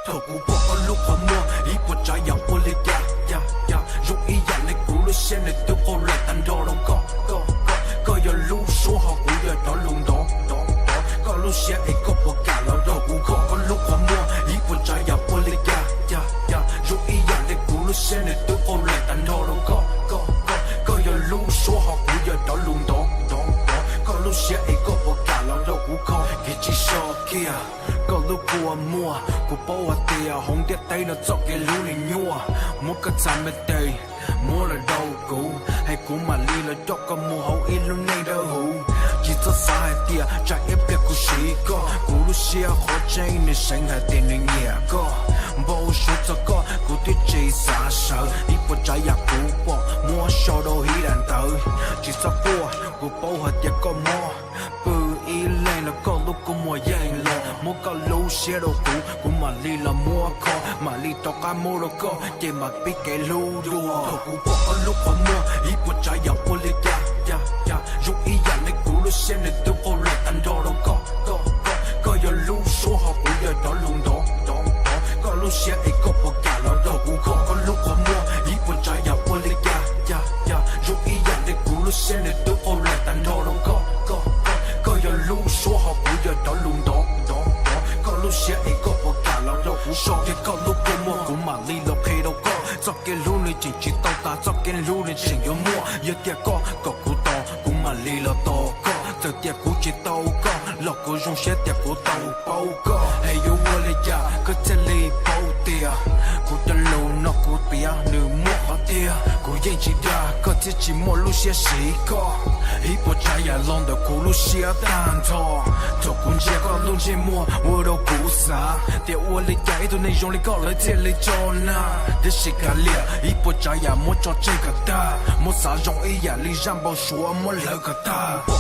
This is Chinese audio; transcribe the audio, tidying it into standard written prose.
透过我的路和我，一不这样我的容易让你咕噜线的都过来单刀龙个有路说好不要到龙多个路线一个不干了透过我的路和我，一不这样我的容易让你咕噜线的都过来单刀龙个有路说好不要到龙多个路线一个不干了透过我一起说起啊。个路过摸，过保我地啊，红的地那做嘅路里牛啊，摸个咱们地，摸了豆谷，还过马里了做个摸好一路内的湖，几座山海地啊，在一边过西个，古路西啊，好正的深海地的野个，不说这个，古的这啥手，一不这样古堡，摸小到一两头，几座波，古保和一个摸，不一类了个路过摸赢了。摸个路线路古，古马里了摸靠，马里到干摸了个，也马比给路多。透过我和路和摸，一不这样我的容易让你咕噜线的都过来单刀了个有路说好不要到龙多个路线一个不干了，透过我和路和摸，一不这样我的容易让你咕噜线的都过来单刀了个有路说好不要到龙多。路线一个不干了，肉胡说一个路过摸，古马里路配到高，做嘅路你进去到达，做嘅路你情有摸，一点高个古道，古马里路多高，这点古街都高，老古用些点古道包高，还有我的家，个这里包的啊，古的路那古边你摸好的啊，古眼睛的个自己摸路些谁个，一波扎呀浪的古路些单头，做古街个路节目我都。不傻，在我的街头内容里搞了这里找哪？这是个脸，一不这样莫找这个大，莫啥容易压力让我说莫那个大。